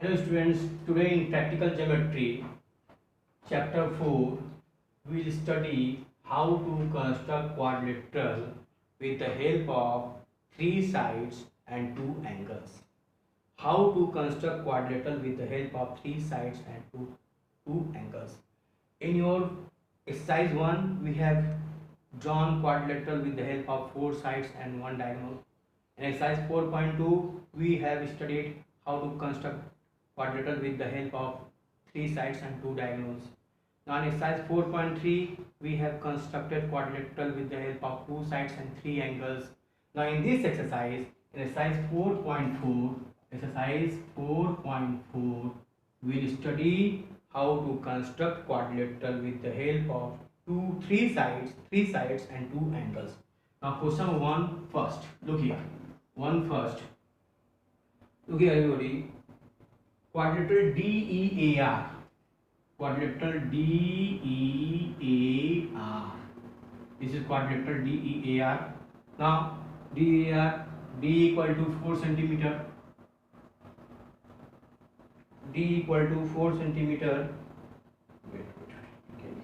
Hello students, today in practical geometry chapter 4 we will study how to construct quadrilateral with the help of three sides and two angles. How to construct quadrilateral with the help of three sides and two angles. In your exercise 1 we have drawn quadrilateral with the help of four sides and one diagonal. In exercise 4.2 we have studied how to construct quadrilateral with the help of three sides and two diagonals. Now in exercise 4.3 we have constructed quadrilateral with the help of two sides and three angles. Now in this exercise, in exercise 4.4 we will study how to construct quadrilateral with the help of three sides and two angles. Now question 1 first. Look here. Look here everybody. Quadrilateral DEAR. Quadrilateral DEAR. This is quadrilateral DEAR. Now DEAR, D equal to 4 centimeter. D equal to 4 centimeter. Wait. Okay.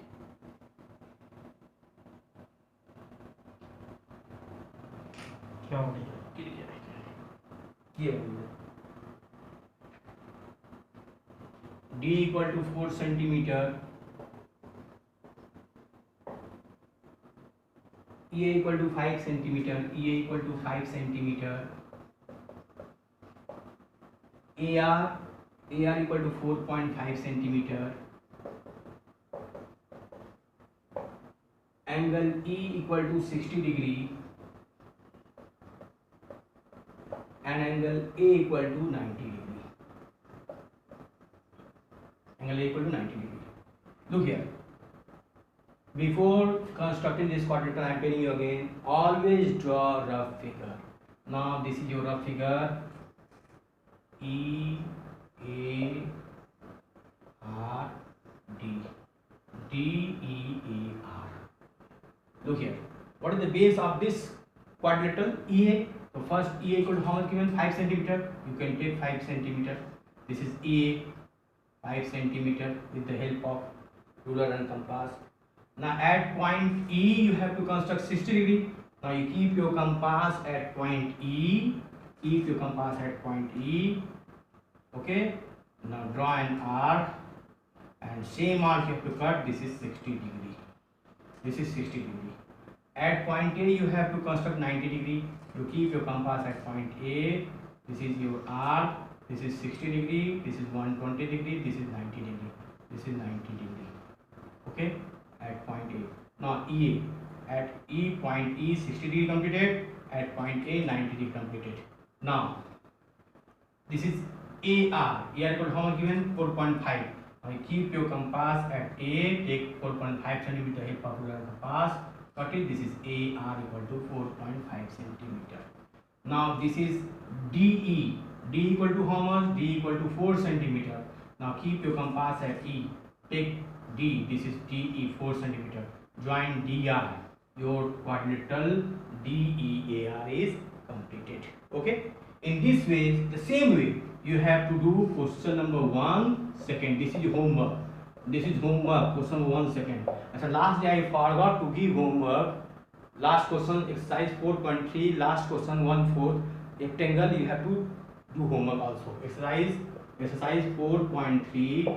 क्या हो गया? ये D equal to 4 centimeter. EA equal to 5 centimeter. EA equal to 5 centimeter. AR equal to 4.5 centimeter. Angle E equal to 60 degree. And angle A equal to 90 degree. Angle A equal to 90 degree. Look here. Before constructing this quadrilateral, I am telling you again, always draw rough figure. Now this is your rough figure. E A R D. D E A R. Look here. What is the base of this quadrilateral? EA. So first EA equal to how much given? 5 centimeter. You can take 5 centimeter. This is EA. 5 centimeter with the help of ruler and compass. Now at point E you have to construct 60 degree. Now you keep your compass at point E. Keep your compass at point E. Okay. Now draw an arc and same arc you have to cut. This is 60 degree. This is 60 degree. At point A you have to construct 90 degree. You keep your compass at point A. This is your arc. This is 60 degree, this is 120 degree, this is 90 degree, this is 90 degree. Okay, at point A. Now EA, at point E 60 degree completed, at point A 90 degree completed. Now this is AR equal to how much given? 4.5. Now you keep your compass at A, take 4.5 centimeter help of ruler compass, cut it. This is AR equal to 4.5 centimeter. Now this is DE. D equal to how much? D equal to 4 centimeter. Now keep your compass at E. Take D. This is DE 4 centimeter. Join DR. Your quadrilateral DEAR is completed. Okay. In this way, the same way, you have to do question number 1 second. This is homework. This is homework. Question number 1 second. So last day I forgot to give homework. Last question exercise 4.3. Last question 1/4 rectangle. You have to do homework also. Exercise 4.3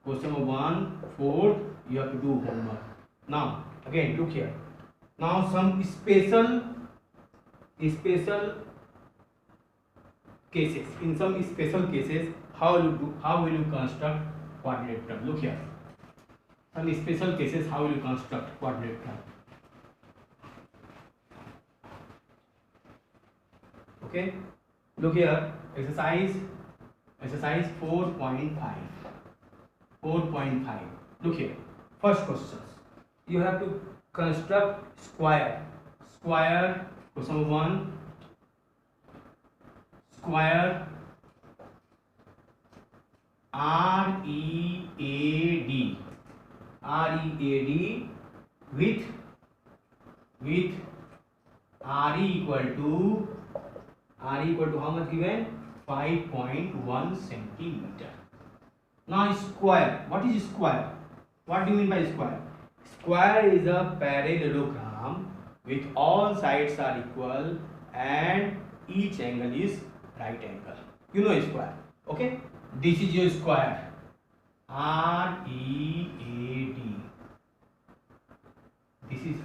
question number 1/4 you have to do homework. Now again look here. Now some special cases. In some special cases, how will you construct quadrilateral? Look here. Some special cases, how will you construct quadrilateral? Okay. Look here. Exercise 4.5. Look here. First questions. You have to construct square. Question number 1. Square READ with RE equal to how much given? 5.1 centimeter. Now square. What is square? What do you mean by square? Square is a parallelogram with all sides are equal and each angle is right angle. You know square. Okay. This is your square. READ. This is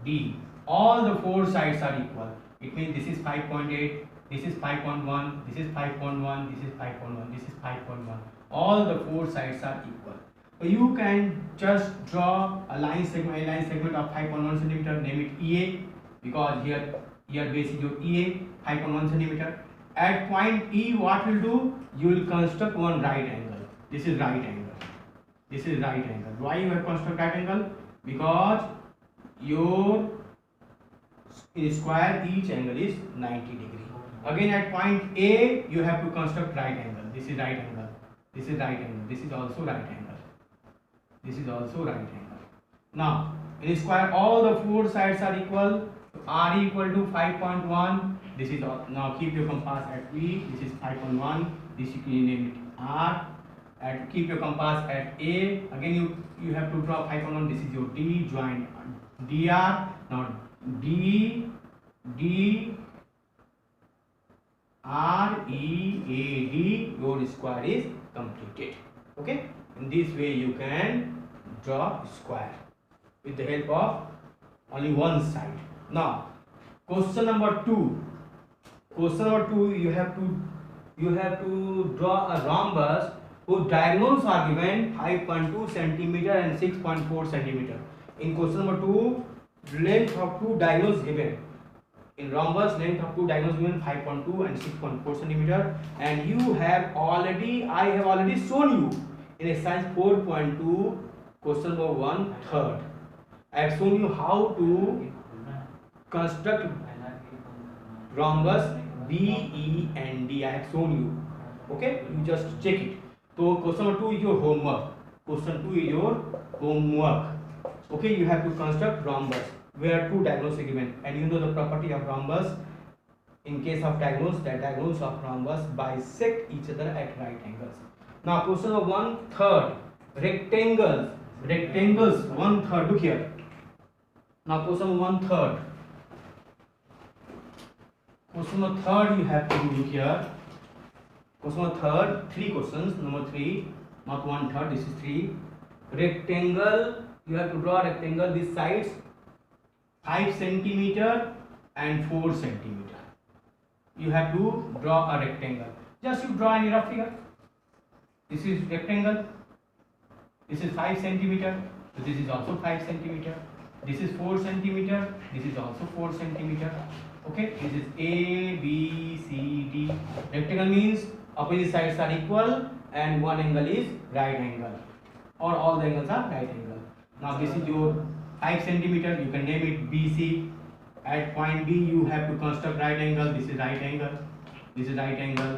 READ. All the four sides are equal. It means this is 5.8, this is 5.1, this is 5.1, this is 5.1, this is 5.1. All the four sides are equal. So you can just draw a line segment of 5.1 centimeter, name it EA, because here base is your EA, 5.1 centimeter. At point E, what will do? You will construct one right angle. This is right angle. This is right angle. Why you have construct right angle? Because your square each angle is 90 degree. Again at point A, you have to construct right angle. This is right angle. This is right angle. This is also right angle. This is also right angle. Now in square all the four sides are equal. R equal to 5.1. This is all. Now keep your compass at B. This is 5.1. This you can name it R. And keep your compass at A. Again you have to draw 5.1. This is your D. Join DR. Now D R E A D. Your square is completed. Okay. In this way you can draw square with the help of only one side. Now question number 2. Question number 2, you have to draw a rhombus whose diagonals are given 5.2 centimeter and 6.4 centimeter. In question number 2, length of two diagonals given. In rhombus, length of two diagonals given 5.2 and 6.4 centimeter. And I have already shown you in exercise 4.2, question number 1/3. I have shown you how to construct rhombus BE and D. I have shown you. Okay, you just check it. So question number 2 is your homework. Question 2 is your homework. Okay, you have to construct rhombus where two diagonals are given, and you know the property of rhombus. In case of diagonals, the diagonals of rhombus bisect each other at right angles. Now question number 1/3, rectangles 1/3. Look here. Now question number 1/3. Question number 3 you have to do here. Question number 3, 3 questions. Number 3, not 1/3. This is 3. Rectangle. You have to draw a rectangle. These sides 5 centimeter and 4 centimeter. You have to draw a rectangle. Just you draw any rough figure. This is rectangle. This is 5 centimeter. So this is also 5 centimeter. This is 4 centimeter. This is also 4 centimeter. Okay, this is A, B, C, D. Rectangle means opposite sides are equal and one angle is right angle, or all the angles are right angle. Now this is your 5 centimeter. You can name it BC. At point B, you have to construct right angle. This is right angle. This is right angle.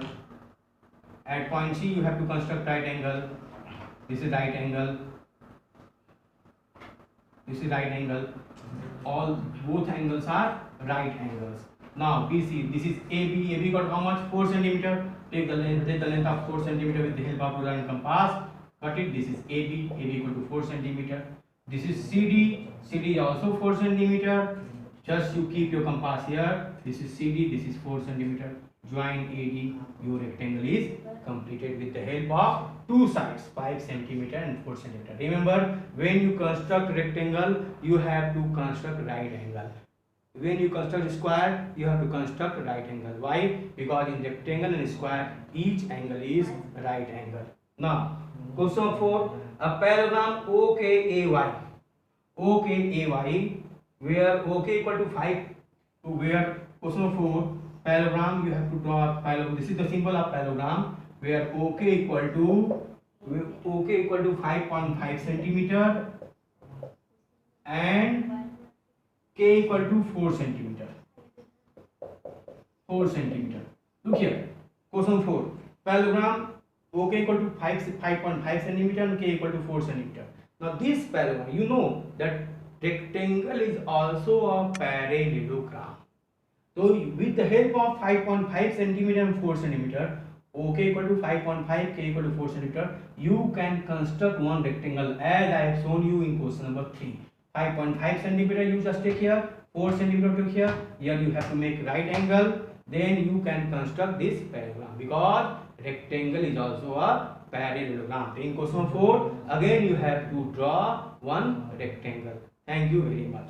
At point C, you have to construct right angle. This is right angle. This is right angle. Both angles are right angles. Now BC, this is AB. AB got how much? 4 centimeter. Take the length of 4 centimeter with the help of ruler and compass. Cut it. This is AB. AB equal to 4 centimeter. This is CD. CD is also 4 centimeter. Just you keep your compass here. This is CD. This is 4 centimeter. Join AD. Your rectangle is completed with the help of two sides, 5 centimeter and 4 centimeter. Remember, when you construct rectangle, you have to construct right angle. When you construct square, you have to construct right angle. Why? Because in rectangle and square, each angle is right angle. Now, question 4, a parallelogram OKAY. OKAY, where OK equal to 5, to where question 4, parallelogram, you have to draw a parallelogram. This is the symbol of parallelogram, where OK equal to 5.5 centimeter and K equal to 4 centimeter. 4 centimeter. Look here. Question 4. Parallelogram OK equal to 5.5 centimeter and K equal to 4 centimeter. Now this parallelogram, you know that rectangle is also a parallelogram. So with the help of 5.5 centimeter and 4 centimeter, OK equal to 5.5, K equal to 4 centimeter, you can construct one rectangle as I have shown you in question number 3. 5.5 centimeter you just take here, 4 centimeter took here. Here you have to make right angle. Then you can construct this parallelogram, because rectangle is also a parallelogram. In question 4, again you have to draw one rectangle. Thank you very much.